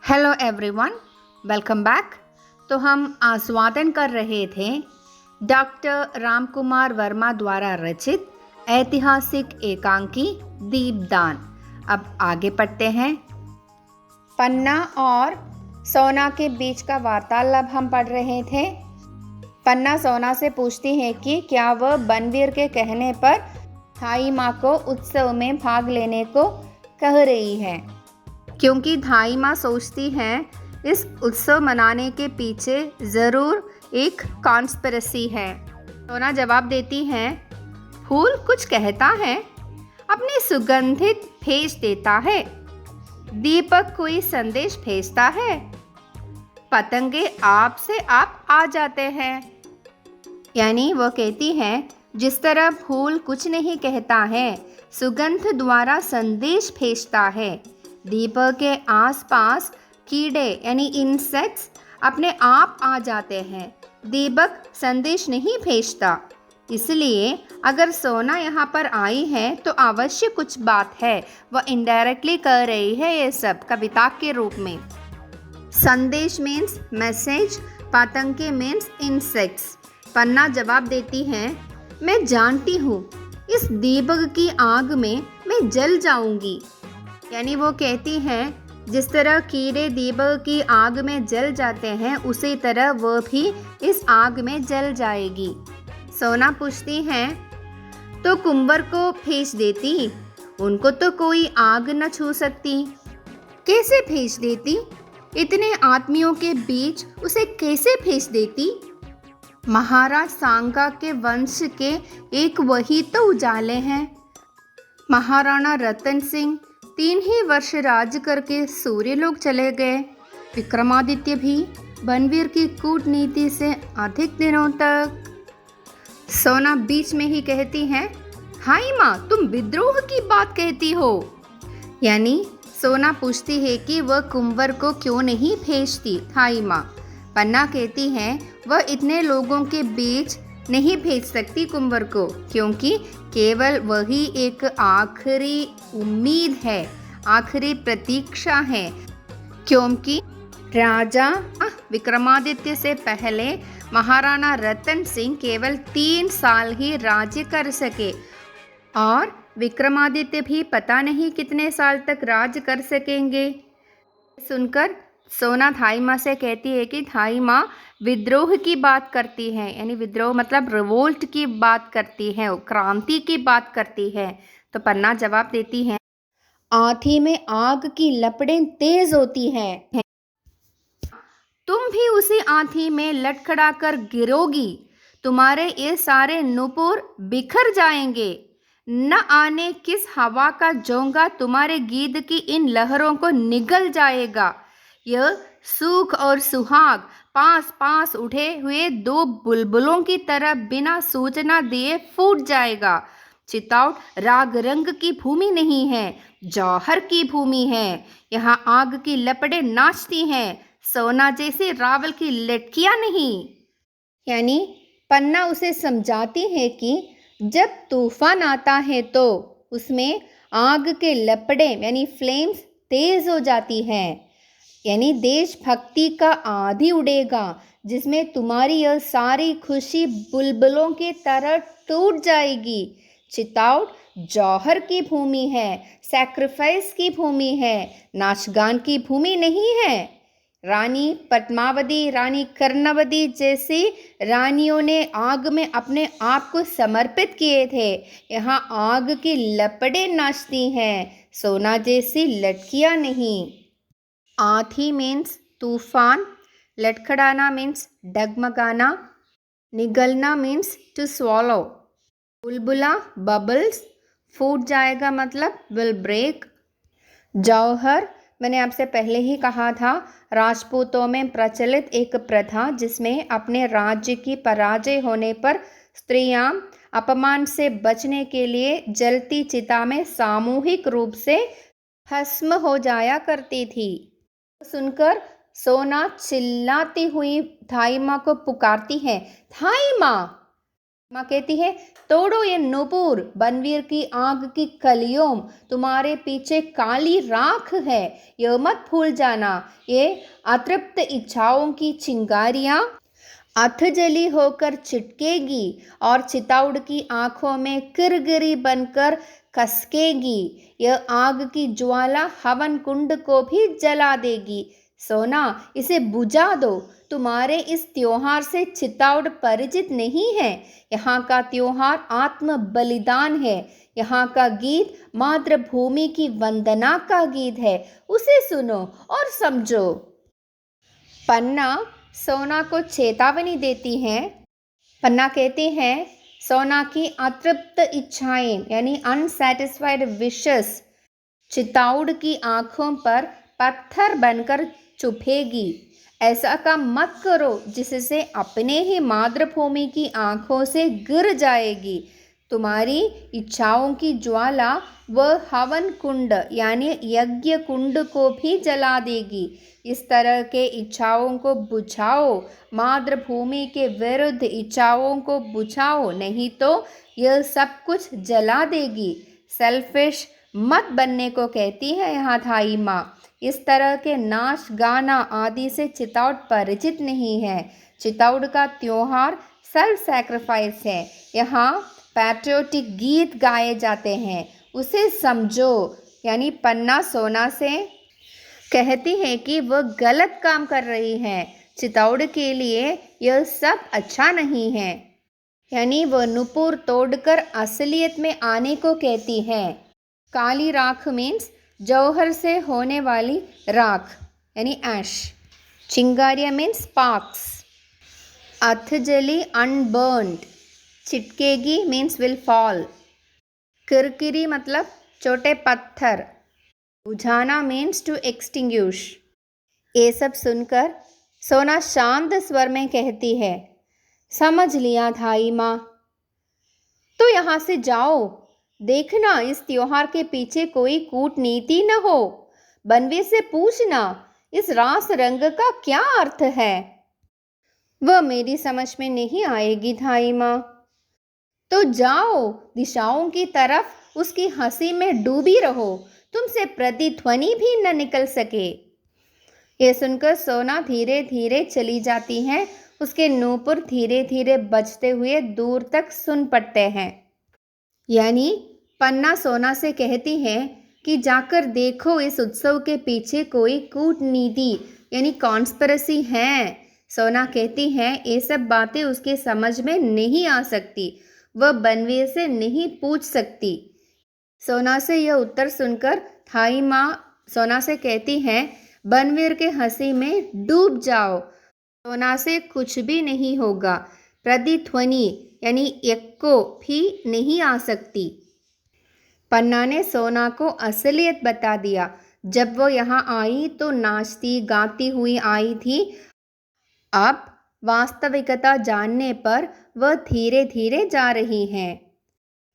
Hello everyone, welcome back. तो हम आस्वादन कर रहे थे डॉक्टर रामकुमार वर्मा द्वारा रचित ऐतिहासिक एकांकी दीपदान। अब आगे पढ़ते हैं। पन्ना और सोना के बीच का वार्तालाप हम पढ़ रहे थे। पन्ना सोना से पूछती है कि क्या वह बनवीर के कहने पर थाई माँ को उत्सव में भाग लेने को कह रही है, क्योंकि धाई माँ सोचती हैं इस उत्सव मनाने के पीछे ज़रूर एक कॉन्स्पिरेसी है। सोना जवाब देती है, फूल कुछ कहता है, अपनी सुगंधित भेज देता है, दीपक कोई संदेश भेजता है, पतंगे आप से आप आ जाते हैं। यानी वो कहती है जिस तरह फूल कुछ नहीं कहता है, सुगंध द्वारा संदेश भेजता है, दीपक के आसपास कीड़े यानी इंसेक्ट्स अपने आप आ जाते हैं, दीपक संदेश नहीं भेजता। इसलिए अगर सोना यहाँ पर आई है तो अवश्य कुछ बात है, वह इनडायरेक्टली कह रही है ये सब कविता के रूप में। संदेश मीन्स मैसेज, पतंगे मीन्स इंसेक्ट्स। पन्ना जवाब देती है, मैं जानती हूँ इस दीपक की आग में मैं जल जाऊंगी। यानी वो कहती हैं जिस तरह कीड़े दीपक की आग में जल जाते हैं, उसी तरह वो भी इस आग में जल जाएगी। सोना पूछती है, तो कुंवर को भेज देती, उनको तो कोई आग न छू सकती। कैसे भेज देती? इतने आदमियों के बीच उसे कैसे भेज देती? महाराज सांगा के वंश के एक वही तो उजाले हैं। महाराणा रतन सिंह 3 ही वर्ष राज करके सूर्यलोक चले गए। विक्रमादित्य भी बनवीर की कूटनीति से अधिक दिनों तक। सोना बीच में ही कहती है, हाय माँ, तुम विद्रोह की बात कहती हो। यानी सोना पूछती है कि वह कुंवर को क्यों नहीं भेजती थाई माँ। पन्ना कहती है वह इतने लोगों के बीच नहीं भेज सकती कुंवर को, क्योंकि केवल वही एक आखिरी उम्मीद है, आखिरी प्रतीक्षा है। क्योंकि राजा विक्रमादित्य से पहले महाराणा रतन सिंह केवल 3 साल ही राज्य कर सके, और विक्रमादित्य भी पता नहीं कितने साल तक राज कर सकेंगे। सुनकर सोना थाई माँ से कहती है कि थाई माँ विद्रोह की बात करती है, यानी विद्रोह मतलब रिवोल्ट की बात करती है, क्रांति की बात करती है। तो पन्ना जवाब देती है, आँधी में आग की लपटें तेज होती हैं, तुम भी उसी आँधी में लटखड़ा कर गिरोगी, तुम्हारे ये सारे नुपुर बिखर जाएंगे, न आने किस हवा का झोंका तुम्हारे गीत की इन लहरों को निगल जाएगा। यह सुख और सुहाग पास पास उठे हुए 2 बुलबुलों की तरह बिना सूचना दिए फूट जाएगा। चितौड़ राग रंग की भूमि नहीं है, जौहर की भूमि है। यहाँ आग की लपटें नाचती हैं, सोना जैसी रावल की लटकियां नहीं। यानी पन्ना उसे समझाती है कि जब तूफान आता है तो उसमें आग के लपटें यानी फ्लेम्स तेज हो जाती हैं। यानी देशभक्ति का आंधी उड़ेगा, जिसमें तुम्हारी यह सारी खुशी बुलबुलों की तरह टूट जाएगी। चितौड़ जौहर की भूमि है, सैक्रिफाइस की भूमि है, नाचगान की भूमि नहीं है। रानी पद्मावती, रानी कर्णवती जैसी रानियों ने आग में अपने आप को समर्पित किए थे। यहाँ आग की लपटें नाचती हैं, सोना जैसी लटकियाँ नहीं। आँधी मीन्स तूफान, लटखड़ाना मीन्स डगमगाना, निगलना मीन्स टू स्वॉलो, बुलबुला बबल्स, फूट जाएगा मतलब विल ब्रेक। जौहर मैंने आपसे पहले ही कहा था, राजपूतों में प्रचलित एक प्रथा जिसमें अपने राज्य की पराजय होने पर स्त्रियां अपमान से बचने के लिए जलती चिता में सामूहिक रूप से भस्म हो जाया करती थी। सुनकर सोना चिल्लाती हुई थाई माँ को पुकारती है, थाई माँ, माँ कहती है, तोड़ो ये नुपुर, बनवीर की आग की कलियों, तुम्हारे पीछे काली राख है, यह मत भूल जाना। ये अतृप्त इच्छाओं की चिंगारियाँ अधजली होकर छिटकेगी और चिताउड़ की आंखों में किरगिरी बनकर खसकेगी। यह आग की ज्वाला हवन कुंड को भी जला देगी। सोना, इसे बुझा दो। तुम्हारे इस त्योहार से चिताउड़ परिचित नहीं है। यहाँ का त्योहार आत्म बलिदान है। यहाँ का गीत मातृभूमि की वंदना का गीत है। उसे सुनो और समझो। पन्ना सोना को चेतावनी देती हैं। पन्ना कहती हैं, सोना की अतृप्त इच्छाएं यानी अनसेटिस्फाइड विशेस चिताउड़ की आंखों पर पत्थर बनकर चुभेगी। ऐसा काम मत करो जिससे अपने ही मातृभूमि की आंखों से गिर जाएगी। तुम्हारी इच्छाओं की ज्वाला वह हवन कुंड यानी यज्ञ कुंड को भी जला देगी। इस तरह के इच्छाओं को बुझाओ, मातृभूमि के विरुद्ध इच्छाओं को बुझाओ, नहीं तो यह सब कुछ जला देगी। सेल्फिश मत बनने को कहती है यहाँ थाई माँ। इस तरह के नाच गाना आदि से चिताउड़ परिचित नहीं है। चिताउड़ का त्योहार सेल्फ सैक्रिफाइस है। यहाँ पैट्रियोटिक गीत गाए जाते हैं, उसे समझो। यानी पन्ना सोना से कहती है कि वह गलत काम कर रही है। चिताउड़ के लिए यह सब अच्छा नहीं है। यानी वह नुपुर तोड़कर असलियत में आने को कहती है। काली राख मीन्स जौहर से होने वाली राख यानी ऐश। चिंगारिया मीन्स स्पार्क्स। अधजली अनबर्न्ड। चिटकेगी मीन्स विल फॉल। किरकिरी मतलब छोटे पत्थर। बुझाना मीन्स टू एक्सटिंग्विश। ये सब सुनकर सोना शांत स्वर में कहती है, समझ लिया थाई माँ। तो यहाँ से जाओ। देखना इस त्योहार के पीछे कोई कूटनीति न हो। बनवीर से पूछना इस रास रंग का क्या अर्थ है। वह मेरी समझ में नहीं आएगी थाई माँ। तो जाओ, दिशाओं की तरफ उसकी हंसी में डूबी रहो, तुमसे प्रतिध्वनि भी न निकल सके। यह सुनकर सोना धीरे धीरे चली जाती है। उसके नूपुर धीरे धीरे बजते हुए दूर तक सुन पड़ते हैं। यानी पन्ना सोना से कहती है कि जाकर देखो इस उत्सव के पीछे कोई कूटनीति यानी कॉन्स्पिरेसी है। सोना कहती है ये सब बातें उसके समझ में नहीं आ सकती। वह बनवीर से नहीं पूछ सकती। सोना से यह उत्तर सुनकर थाई माँ सोना से कहती है, बनवीर के हंसी में डूब जाओ। सोना से कुछ भी नहीं होगा। प्रतिध्वनि यानी एक्को भी नहीं आ सकती। पन्ना ने सोना को असलियत बता दिया। जब वो यहाँ आई तो नाचती गाती हुई आई थी। अब वास्तविकता जानने पर वह धीरे धीरे जा रही हैं।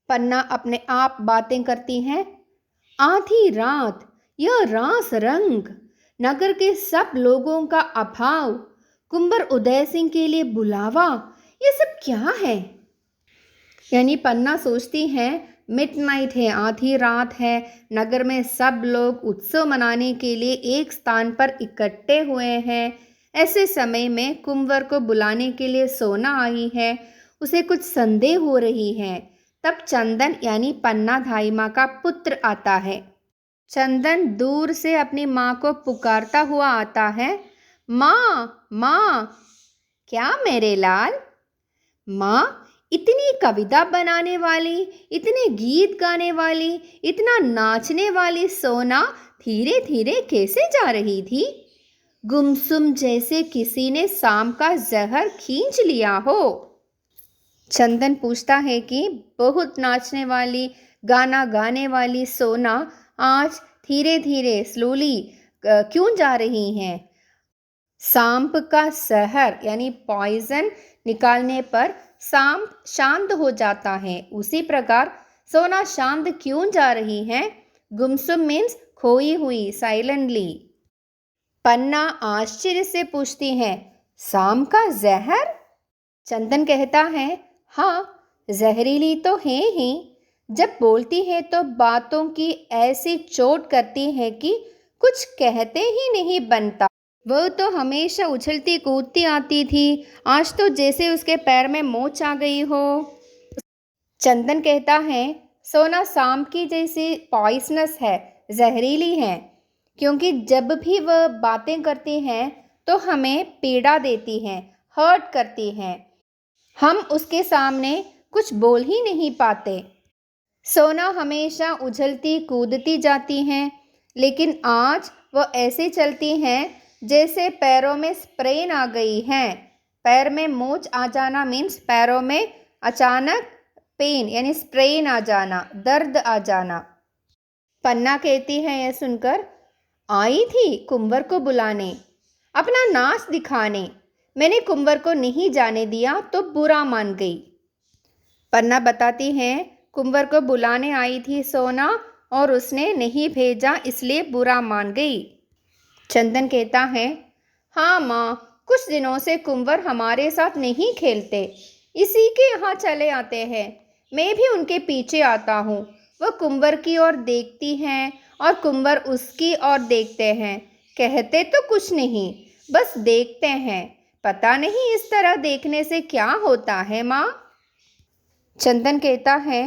पन्ना अपने आप बातें करती हैं। आधी रात, यह रास रंग, नगर के सब लोगों का अभाव, कुंवर उदय सिंह के लिए बुलावा, ये सब क्या है। यानी पन्ना सोचती है मिडनाइट है, आधी रात है, नगर में सब लोग उत्सव मनाने के लिए एक स्थान पर इकट्ठे हुए हैं। ऐसे समय में कुंवर को बुलाने के लिए सोना आई है। उसे कुछ संदेह हो रही है। तब चंदन यानी पन्ना धाई माँ का पुत्र आता है। चंदन दूर से अपनी माँ को पुकारता हुआ आता है। माँ, माँ। क्या मेरे लाल? माँ, इतनी कविता बनाने वाली, इतने गीत गाने वाली, इतना नाचने वाली सोना धीरे धीरे कैसे जा रही थी? गुमसुम जैसे किसी ने शाम का जहर खींच लिया हो। चंदन पूछता है कि बहुत नाचने वाली, गाना गाने वाली सोना आज धीरे धीरे स्लोली क्यों जा रही हैं? सांप का जहर यानी पॉइजन निकालने पर सांप शांत हो जाता है। उसी प्रकार सोना शांत क्यों जा रही है? गुमसुम मीन्स खोई हुई, साइलेंटली। पन्ना आश्चर्य से पूछती है, सांप का जहर? चंदन कहता है, हाँ, जहरीली तो है ही, जब बोलती है तो बातों की ऐसी चोट करती है कि कुछ कहते ही नहीं बनता। वह तो हमेशा उछलती कूदती आती थी, आज तो जैसे उसके पैर में मोच आ गई हो। चंदन कहता है, सोना शाम की जैसी पॉइजनस है, जहरीली है, क्योंकि जब भी वह बातें करती हैं तो हमें पीड़ा देती हैं, हर्ट करती हैं। हम उसके सामने कुछ बोल ही नहीं पाते। सोना हमेशा उछलती कूदती जाती हैं, लेकिन आज वो ऐसे चलती हैं जैसे पैरों में स्प्रेन आ गई है। पैर में मोच आ जाना मीन्स पैरों में अचानक पेन यानी स्प्रेन आ जाना, दर्द आ जाना। पन्ना कहती है यह सुनकर, आई थी कुंवर को बुलाने, अपना नाच दिखाने। मैंने कुंवर को नहीं जाने दिया तो बुरा मान गई। पन्ना बताती है, कुंवर को बुलाने आई थी सोना और उसने नहीं भेजा इसलिए बुरा मान गई। चंदन कहता है, हाँ माँ, कुछ दिनों से कुंवर हमारे साथ नहीं खेलते, इसी के यहाँ चले आते हैं। मैं भी उनके पीछे आता हूँ। वह कुंवर की ओर देखती हैं और कुंवर उसकी ओर देखते हैं। कहते तो कुछ नहीं, बस देखते हैं। पता नहीं इस तरह देखने से क्या होता है माँ। चंदन कहता है,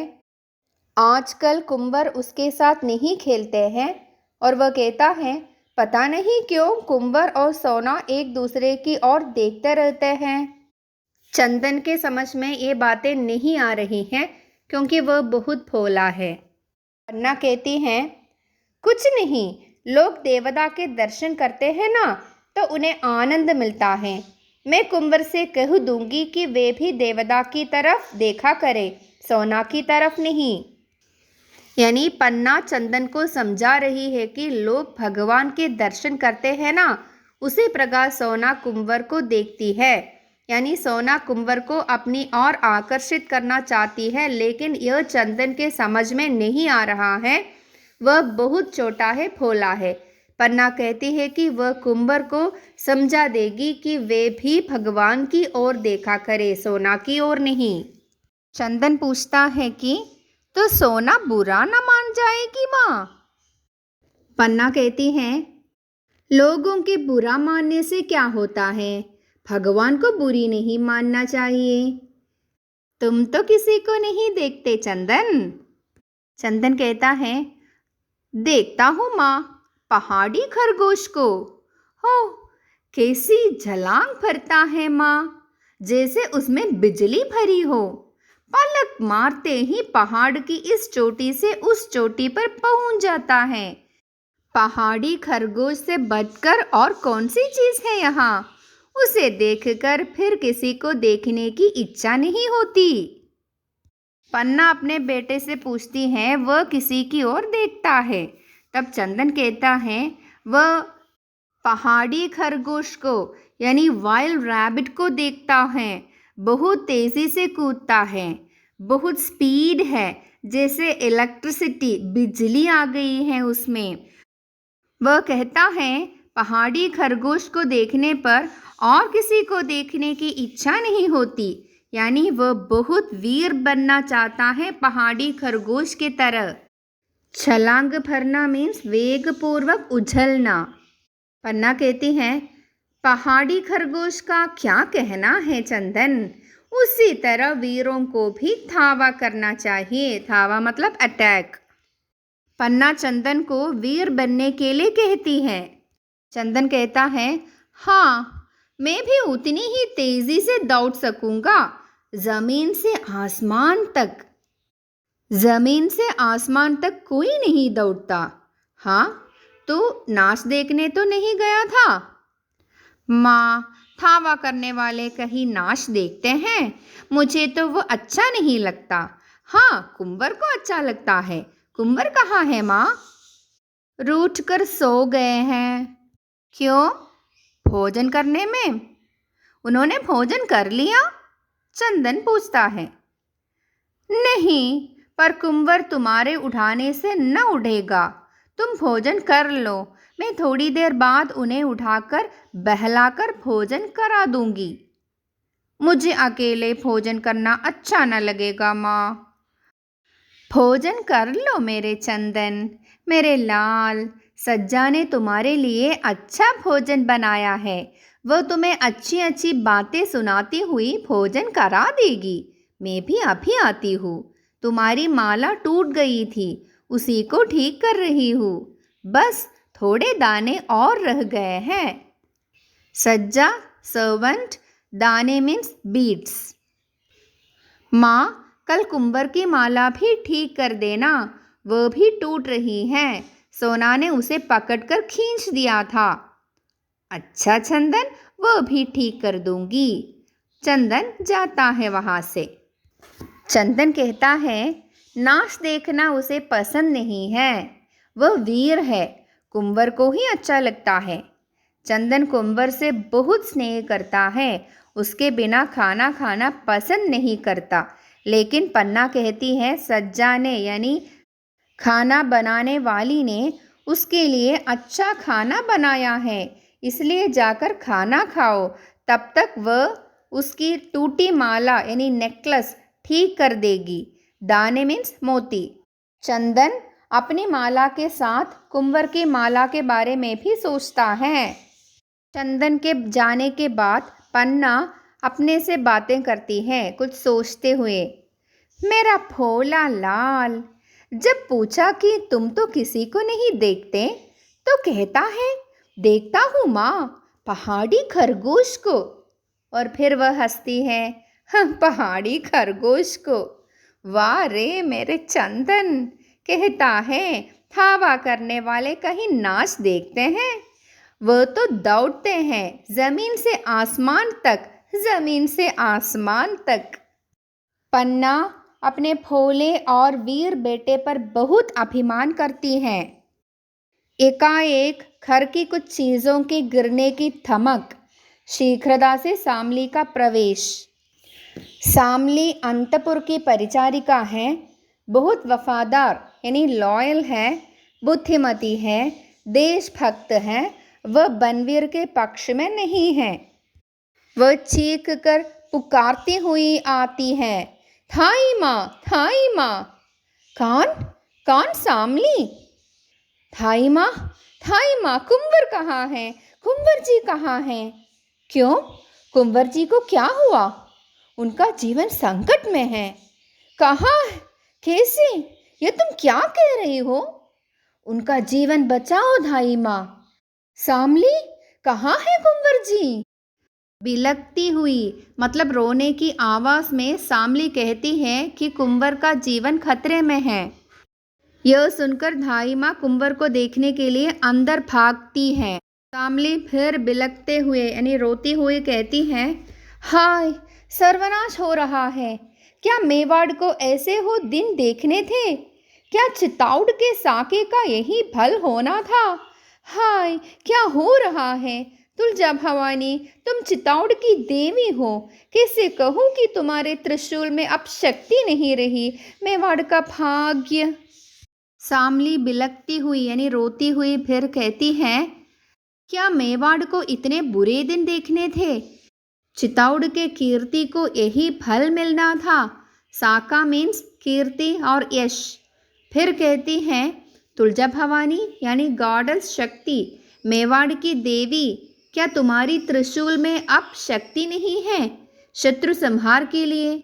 आजकल कुंवर उसके साथ नहीं खेलते हैं और वह कहता है, पता नहीं क्यों कुंवर और सोना एक दूसरे की ओर देखते रहते हैं। चंदन के समझ में ये बातें नहीं आ रही हैं क्योंकि वह बहुत भोला है। पन्ना कहती हैं, कुछ नहीं, लोग देवता के दर्शन करते हैं ना तो उन्हें आनंद मिलता है। मैं कुंवर से कह दूंगी कि वे भी देवता की तरफ देखा करे, सोना की तरफ नहीं। यानी पन्ना चंदन को समझा रही है कि लोग भगवान के दर्शन करते हैं ना, उसी प्रकार सोना कुंवर को देखती है। यानी सोना कुंवर को अपनी ओर आकर्षित करना चाहती है, लेकिन यह चंदन के समझ में नहीं आ रहा है। वह बहुत छोटा है, भोला है। पन्ना कहती है कि वह कुंवर को समझा देगी कि वे भी भगवान की ओर देखा करे, सोना की ओर नहीं। चंदन पूछता है कि तो सोना बुरा न मान जाएगी माँ? पन्ना कहती है, लोगों के बुरा मानने से क्या होता है, भगवान को बुरी नहीं मानना चाहिए। तुम तो किसी को नहीं देखते चंदन। चंदन कहता है, देखता हूँ माँ, पहाड़ी खरगोश को। हो, कैसी छलांग भरता है माँ, जैसे उसमें बिजली भरी हो। पलक मारते ही पहाड़ की इस चोटी से उस चोटी पर पहुंच जाता है। पहाड़ी खरगोश से बढ़कर और कौन सी चीज है यहाँ? उसे देखकर फिर किसी को देखने की इच्छा नहीं होती। पन्ना अपने बेटे से पूछती है, वह किसी की ओर देखता है? तब चंदन कहता है, वह पहाड़ी खरगोश को यानी वाइल्ड रैबिट को देखता है। बहुत तेजी से कूदता है, बहुत स्पीड है, जैसे इलेक्ट्रिसिटी बिजली आ गई है उसमें। वह कहता है, पहाड़ी खरगोश को देखने पर और किसी को देखने की इच्छा नहीं होती। यानी वह बहुत वीर बनना चाहता है, पहाड़ी खरगोश के तरह। छलांग भरना मीन्स वेग पूर्वक उछलना। पन्ना कहती है, पहाड़ी खरगोश का क्या कहना है चंदन? उसी तरह वीरों को भी धावा करना चाहिए। धावा मतलब अटैक। पन्ना चंदन को वीर बनने के लिए कहती है। चंदन कहता है, हाँ, मैं भी उतनी ही तेजी से दौड़ सकूंगा, जमीन से आसमान तक। जमीन से आसमान तक कोई नहीं दौड़ता। हाँ, तो नाच देखने तो नहीं गया था? माँ, धावा करने वाले कहीं नाच देखते हैं? मुझे तो वो अच्छा नहीं लगता। हाँ, कुंवर को अच्छा लगता है। कुंवर कहाँ है माँ? रूठ कर सो गए हैं। क्यों? भोजन करने में। उन्होंने भोजन कर लिया? चंदन पूछता है। नहीं, पर कुंवर तुम्हारे उठाने से न उठेगा। तुम भोजन कर लो, मैं थोड़ी देर बाद उन्हें उठाकर बहलाकर भोजन करा दूंगी। मुझे अकेले भोजन करना अच्छा न लगेगा माँ। भोजन कर लो मेरे चंदन, मेरे लाल। सज्जा ने तुम्हारे लिए अच्छा भोजन बनाया है। वो तुम्हें अच्छी अच्छी बातें सुनाती हुई भोजन करा देगी। मैं भी अभी आती हूँ। तुम्हारी माला टूट गई थी, उसी को ठीक कर रही हूँ। बस थोड़े दाने और रह गए हैं। सज्जा सर्वेंट, दाने मीन्स बीड्स। माँ, कल कुंवर की माला भी ठीक कर देना, वो भी टूट रही है। सोना ने उसे पकड़कर खींच दिया था। अच्छा चंदन, वो भी ठीक कर दूंगी। चंदन जाता है वहाँ से। चंदन कहता है, नाच देखना उसे पसंद नहीं है। वह वीर है, कुंवर को ही अच्छा लगता है। चंदन कुंवर से बहुत स्नेह करता है, उसके बिना खाना खाना पसंद नहीं करता। लेकिन पन्ना कहती है, सज्जा ने यानी खाना बनाने वाली ने उसके लिए अच्छा खाना बनाया है, इसलिए जाकर खाना खाओ। तब तक वह उसकी टूटी माला यानी नेकलेस ठीक कर देगी। दाने मीन्स मोती। चंदन अपनी माला के साथ कुंवर की माला के बारे में भी सोचता है। चंदन के जाने के बाद पन्ना अपने से बातें करती है, कुछ सोचते हुए। मेरा भोला लाल, जब पूछा कि तुम तो किसी को नहीं देखते, तो कहता है, देखता हूँ माँ, पहाड़ी खरगोश को। और फिर वह हंसती है, पहाड़ी खरगोश को। वाह रे मेरे चंदन, कहता है, हवा करने वाले कहीं नाच देखते हैं? वह तो दौड़ते हैं जमीन से आसमान तक, जमीन से आसमान तक। पन्ना अपने भोले और वीर बेटे पर बहुत अभिमान करती हैं। एकाएक घर की कुछ चीज़ों के गिरने की धमक, शीघ्रता से शामली का प्रवेश। शामली अंतपुर की परिचारिका है, बहुत वफादार यानी लॉयल है, बुद्धिमती है, देशभक्त है। वह बनवीर के पक्ष में नहीं है। वह चीख कर पुकारती हुई आती है, थाई माँ, थाई माँ। कौन कौन? शामली। थाई माँ, थाई माँ, कुंवर कहाँ है? कुंवर जी कहाँ हैं? क्यों, कुंवर जी को क्या हुआ? उनका जीवन संकट में है। कहाँ? कैसे? ये तुम क्या कह रही हो? उनका जीवन बचाओ धाई माँ। शामली, कहाँ है कुंवर जी? बिलकती हुई मतलब रोने की आवाज़ में शामली कहती है कि कुंवर का जीवन खतरे में है। यह सुनकर धाई माँ कुंवर को देखने के लिए अंदर भागती है। शामली फिर बिलकते हुए यानी रोती हुई कहती है, हाय, सर्वनाश हो रहा है। क्या मेवाड़ को ऐसे हो दिन देखने थे? क्या चित्तौड़ के साके का यही भल होना था? हाय, क्या हो रहा है? तुलजा भवानी, तुम चित्तौड़ की देवी हो, कैसे कहूँ कि तुम्हारे त्रिशूल में अब शक्ति नहीं रही। मेवाड़ का भाग्य। शामली बिलकती हुई यानी रोती हुई फिर कहती है, क्या मेवाड़ को इतने बुरे दिन देखने थे? चित्तौड़ के कीर्ति को यही फल मिलना था। साका मीन्स कीर्ति और यश। फिर कहती हैं, तुलजा भवानी यानी गॉडेस शक्ति, मेवाड़ की देवी, क्या तुम्हारी त्रिशूल में अब शक्ति नहीं है शत्रु संहार के लिए?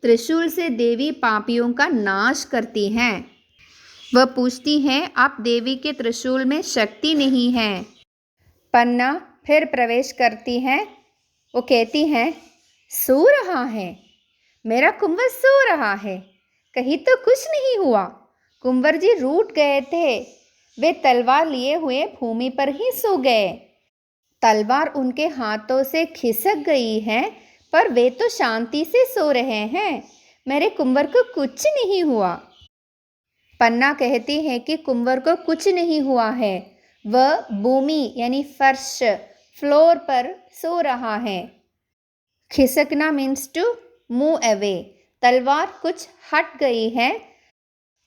त्रिशूल से देवी पापियों का नाश करती हैं। वह पूछती हैं, आप देवी के त्रिशूल में शक्ति नहीं है। पन्ना फिर प्रवेश करती हैं। वो कहती हैं, सो रहा है, मेरा कुंवर सो रहा है, कहीं तो कुछ नहीं हुआ। कुंवर जी रूठ गए थे, वे तलवार लिए हुए भूमि पर ही सो गए। तलवार उनके हाथों से खिसक गई है, पर वे तो शांति से सो रहे हैं। मेरे कुंवर को कुछ नहीं हुआ। पन्ना कहती है कि कुंवर को कुछ नहीं हुआ है, वह भूमि यानी फर्श फ्लोर पर सो रहा है। खिसकना मीन्स टू मूव अवे। तलवार कुछ हट गई है।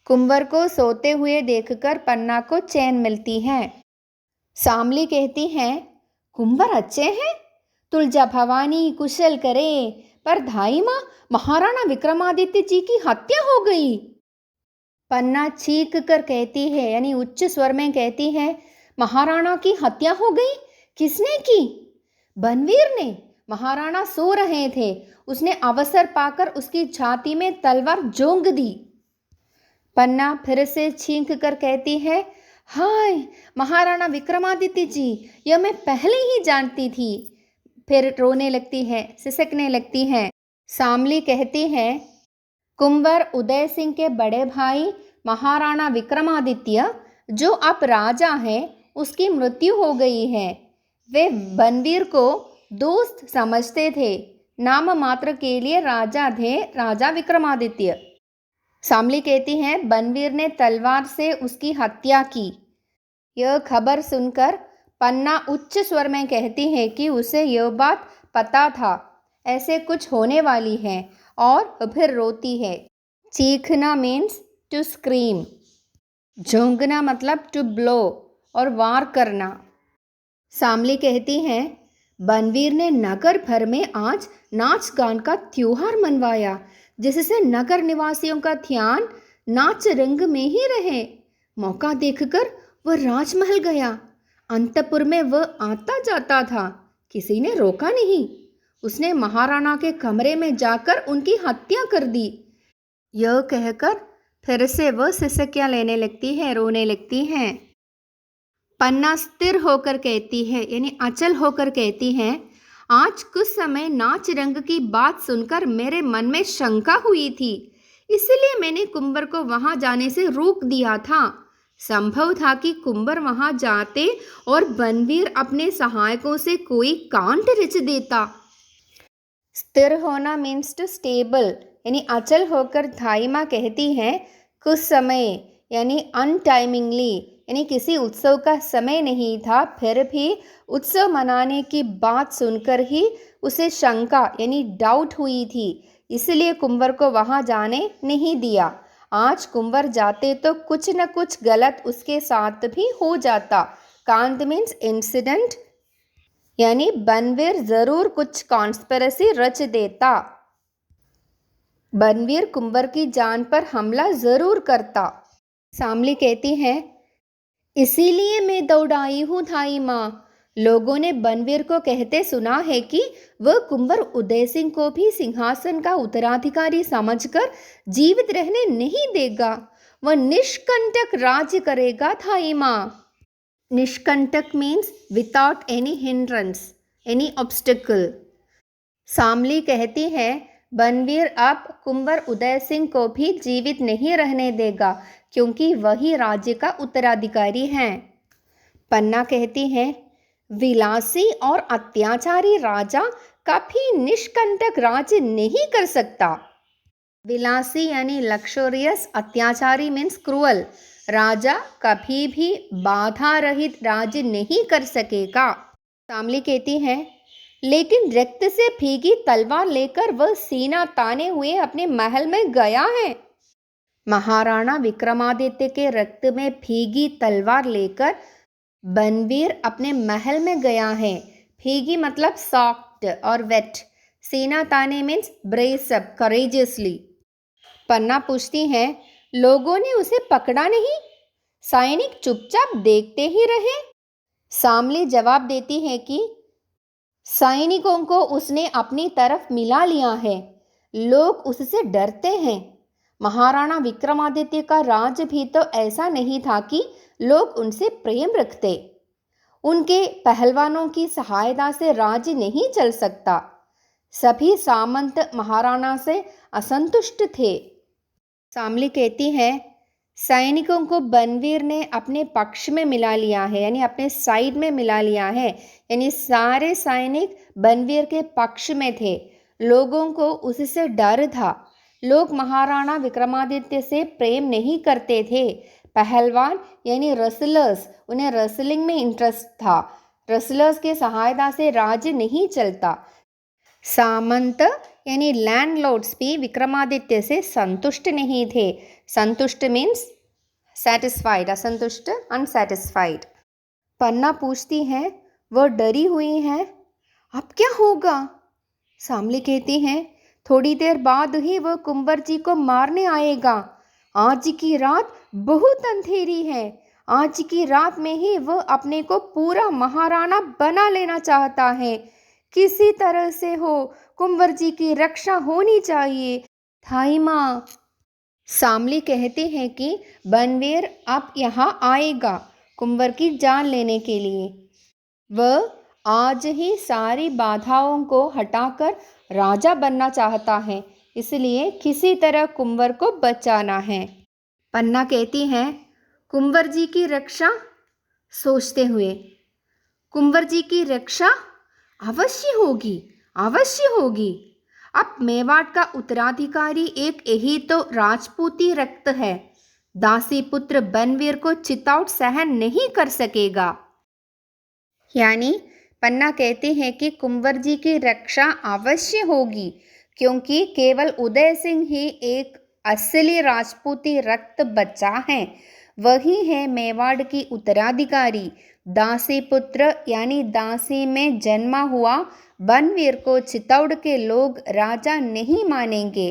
कुंवर को सोते हुए देखकर पन्ना को चैन मिलती है। शामली कहती हैं, कुंवर अच्छे हैं? तुलजा भवानी कुशल करे, पर धाई माँ महाराणा विक्रमादित्य जी की हत्या हो गई। पन्ना चीख कर कहती है, यानी उच्च स्वर में कहती है, महाराणा की हत्या हो गई? किसने की? बनवीर ने। महाराणा सो रहे थे, उसने अवसर पाकर उसकी छाती में तलवार जोंक दी। पन्ना फिर से चीख कर कहती है, हाय महाराणा विक्रमादित्य जी, यह मैं पहले ही जानती थी। फिर रोने लगती है, सिसकने लगती है। शामली कहती है, कुंवर उदय सिंह के बड़े भाई महाराणा विक्रमादित्य जो अब राजा हैं, उसकी मृत्यु हो गई है। वे बनवीर को दोस्त समझते थे, नाम मात्र के लिए राजा थे, राजा विक्रमादित्य। शामली कहती है, बनवीर ने तलवार से उसकी हत्या की। यह खबर सुनकर पन्ना उच्च स्वर में कहती है कि उसे यह बात पता था, ऐसे कुछ होने वाली है, और फिर रोती है। चीखना मीन्स टू स्क्रीम, झोंकना मतलब टू ब्लो और वार करना। शामली कहती है, बनवीर ने नगर भर में आज नाच गान का त्योहार मनवाया, जिससे नगर निवासियों का ध्यान नाच रंग में ही रहे। मौका देखकर वह राजमहल गया। अंतपुर में वह आता जाता था, किसी ने रोका नहीं। उसने महाराणा के कमरे में जाकर उनकी हत्या कर दी। यह कहकर फिर से वह सिसकियाँ लेने लगती है, रोने लगती है। पन्ना स्थिर होकर कहती है, यानी अचल होकर कहती है, आज कुछ समय नाच रंग की बात सुनकर मेरे मन में शंका हुई थी, इसलिए मैंने कुंवर को वहां जाने से रोक दिया था। संभव था कि कुंवर वहां जाते और बनवीर अपने सहायकों से कोई कांड रच देता। स्थिर होना मीन्स टू स्टेबल, यानी अचल होकर धाई माँ कहती है, कुछ समय यानी अनटाइमिंगली, यानी किसी उत्सव का समय नहीं था, फिर भी उत्सव मनाने की बात सुनकर ही उसे शंका यानी डाउट हुई थी, इसलिए कुंवर को वहां जाने नहीं दिया। आज कुंवर जाते तो कुछ न कुछ गलत उसके साथ भी हो जाता। कांड मीन्स इंसिडेंट, यानी बनवीर जरूर कुछ कॉन्स्पिरेसी रच देता। बनवीर कुंवर की जान पर हमला जरूर करता। शामली कहती है, इसीलिए मैं दौड़ाई हूँ धाई माँ। लोगों ने बनवीर को कहते सुना है कि वह कुंवर उदय सिंह को भी सिंहासन का उत्तराधिकारी समझकर जीवित रहने नहीं देगा। वह निष्कंटक राज्य करेगा धाई माँ। निष्कंटक means without any hindrance, any obstacle. Shamli कहती है, बनवीर अब कुंवर उदय सिंह को भी जीवित नहीं रहने देगा, क्योंकि वही राज्य का उत्तराधिकारी हैं। पन्ना कहती है, विलासी और अत्याचारी राजा कभी निष्कंटक राज्य नहीं कर सकता। विलासी यानी लक्सोरियस, अत्याचारी मीन्स क्रूअल। राजा कभी भी बाधा रहित राज्य नहीं कर सकेगा। शामली कहती है, लेकिन रक्त से भीगी तलवार लेकर वह सीना ताने हुए अपने महल में गया है। महाराणा विक्रमादित्य के रक्त में भीगी तलवार लेकर बनवीर अपने महल में गया है। भीगी मतलब सॉफ्ट और वेट। सीना ताने मीन्स ब्रेस अप करेजियसली। पन्ना पूछती है, लोगों ने उसे पकड़ा नहीं? सैनिक चुपचाप देखते ही रहे। शामली जवाब देती है कि सैनिकों को उसने अपनी तरफ मिला लिया है, लोग उससे डरते हैं। महाराणा विक्रमादित्य का राज भी तो ऐसा नहीं था कि लोग उनसे प्रेम रखते। उनके पहलवानों की सहायता से राज्य नहीं चल सकता। सभी सामंत महाराणा से असंतुष्ट थे। शामली कहती है, सैनिकों को बनवीर ने अपने पक्ष में मिला लिया है, यानी अपने साइड में मिला लिया है, यानी सारे सैनिक बनवीर के पक्ष में थे। लोगों को उससे डर था। लोग महाराणा विक्रमादित्य से प्रेम नहीं करते थे। पहलवान यानी रेसलर्स, उन्हें रेसलिंग में इंटरेस्ट था। रेसलर्स के सहायता से राज्य नहीं चलता। सामंत यानी लैंडलॉर्ड्स भी विक्रमादित्य से संतुष्ट नहीं थे। संतुष्ट मीन्स सेटिस्फाइड, असंतुष्ट अनसेटिस्फाइड। पन्ना पूछती है, वह डरी हुई है? अब क्या होगा? शामली कहती हैं, थोड़ी देर बाद ही वह कुंवर जी को मारने आएगा। आज की रात बहुत अंधेरी है। आज की रात में ही वह अपने को पूरा महाराणा बना लेना चाहता है। किसी तरह से हो, कुंवर जी की रक्षा होनी चाहिए। थाई माँ, शामली कहते हैं कि बनवीर अब यहाँ आएगा कुंवर की जान लेने के लिए। वह आज ही सारी बाधाओं को हटाकर राजा बनना चाहता है, इसलिए किसी तरह कुंवर को बचाना है। पन्ना कहती है, कुंवर जी की रक्षा, सोचते हुए, कुंवर जी की रक्षा अवश्य होगी, अवश्य होगी। अब मेवाड़ का उत्तराधिकारी एक यही तो राजपूती रक्त है। दासी पुत्र बनवीर को चितौड़ सहन नहीं कर सकेगा। यानी पन्ना कहते हैं कि कुंवर जी की रक्षा अवश्य होगी, क्योंकि केवल उदय सिंह ही एक असली राजपूती रक्त बचा है। वही है मेवाड़ की उत्तराधिकारी। दासी पुत्र यानी दासी में जन्मा हुआ बनवीर को चितौड़ के लोग राजा नहीं मानेंगे।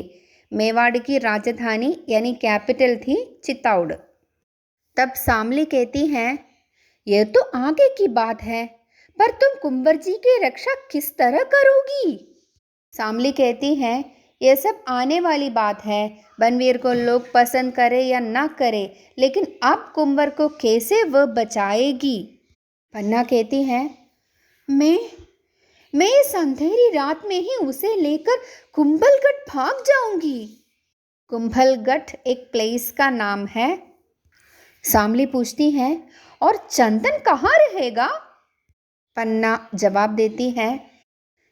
मेवाड़ की राजधानी यानी कैपिटल थी चितौड़। तब शामली कहती हैं, यह तो आगे की बात है, पर तुम कुंवर जी की रक्षा किस तरह करोगी? शामली कहती है, यह सब आने वाली बात है। बनवीर को लोग पसंद करे या ना करे, लेकिन अब कुंवर को कैसे वह बचाएगी? पन्ना कहती है, मैं इस अंधेरी रात में ही उसे लेकर कुंभलगढ़ भाग जाऊंगी। कुंभलगढ़ एक प्लेस का नाम है। शामली पूछती है, और चंदन कहाँ रहेगा? पन्ना जवाब देती है,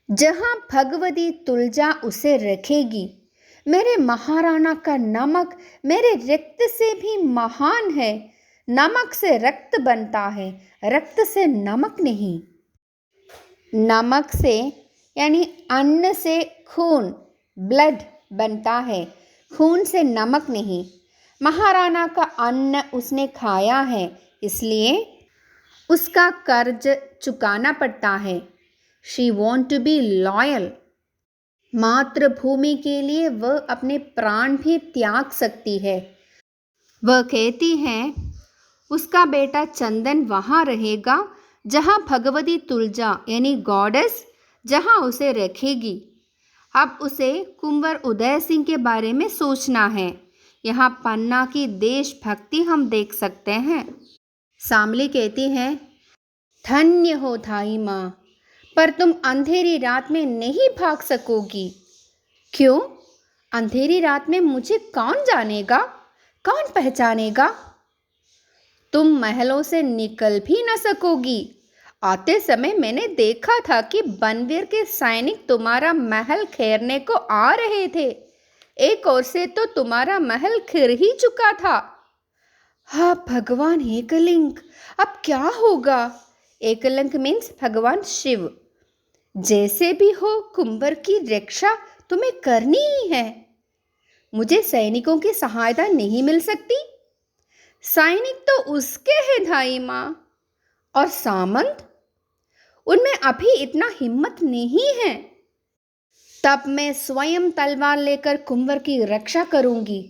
जहाँ भगवती तुलजा उसे रखेगी। मेरे महाराणा का नमक मेरे रक्त से भी महान है। नमक से रक्त बनता है, रक्त से नमक नहीं। नमक से यानी अन्न से खून, ब्लड बनता है, खून से नमक नहीं। महाराणा का अन्न उसने खाया है, इसलिए उसका कर्ज चुकाना पड़ता है। She want to be loyal. मातृभूमि के लिए वह अपने प्राण भी त्याग सकती है। वह कहती है, उसका बेटा चंदन वहाँ रहेगा जहाँ भगवती तुलजा यानी गॉडेस जहाँ उसे रखेगी। अब उसे कुंवर उदय सिंह के बारे में सोचना है। यहाँ पन्ना की देशभक्ति हम देख सकते हैं। शामली कहती है, धन्य हो थाई माँ, पर तुम अंधेरी रात में नहीं भाग सकोगी। क्यों? अंधेरी रात में मुझे कौन जानेगा, कौन पहचानेगा? तुम महलों से निकल भी न सकोगी। आते समय मैंने देखा था कि बनवीर के सैनिक तुम्हारा महल घेरने को आ रहे थे। एक ओर से तो तुम्हारा महल घिर ही चुका था। हाँ भगवान एकलिंग, अब क्या होगा? एकलिंग मीन्स भगवान शिव। जैसे भी हो कुंवर की रक्षा तुम्हें करनी ही है। मुझे सैनिकों की सहायता नहीं मिल सकती? सैनिक तो उसके हैं धाई माँ, और सामंत, उनमें अभी इतना हिम्मत नहीं है। तब मैं स्वयं तलवार लेकर कुंवर की रक्षा करूंगी,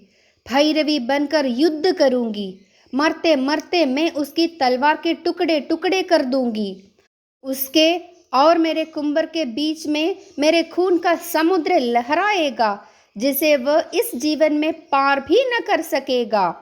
भैरवी बनकर युद्ध करूंगी। मरते मरते मैं उसकी तलवार के टुकड़े टुकड़े कर दूंगी। उसके और मेरे कुंवर के बीच में मेरे खून का समुद्र लहराएगा, जिसे वह इस जीवन में पार भी न कर सकेगा।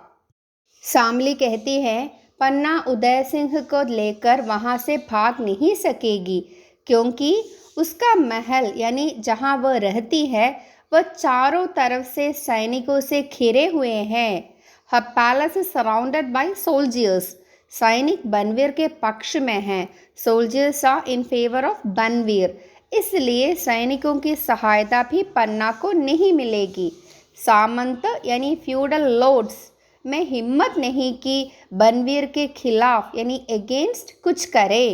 शामली कहती है, पन्ना उदय सिंह को लेकर वहाँ से भाग नहीं सकेगी, क्योंकि उसका महल यानी जहाँ वह रहती है वह चारों तरफ से सैनिकों से घिरे हुए हैं। हर palace is surrounded by soldiers. सैनिक बनवीर के पक्ष में हैं। Soldiers are in favour of Banvir. इसलिए सैनिकों की सहायता भी पन्ना को नहीं मिलेगी। सामंत यानी फ्यूडल लॉर्ड्स में हिम्मत नहीं कि बनवीर के खिलाफ यानी अगेंस्ट कुछ करे।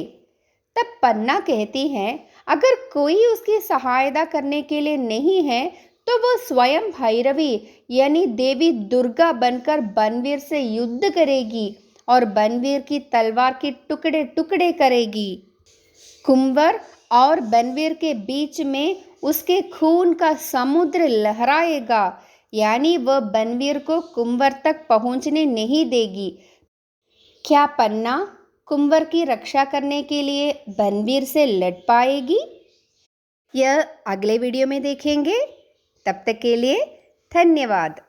तब पन्ना कहती है, अगर कोई उसकी सहायता करने के लिए नहीं है तो वो स्वयं भैरवी यानी देवी दुर्गा बनकर बनवीर से युद्ध करेगी और बनवीर की तलवार के टुकड़े टुकड़े करेगी। कुंवर और बनवीर के बीच में उसके खून का समुद्र लहराएगा, यानी वह बनवीर को कुंवर तक पहुंचने नहीं देगी। क्या पन्ना कुंवर की रक्षा करने के लिए बनवीर से लड़ पाएगी? यह अगले वीडियो में देखेंगे। तब तक के लिए धन्यवाद।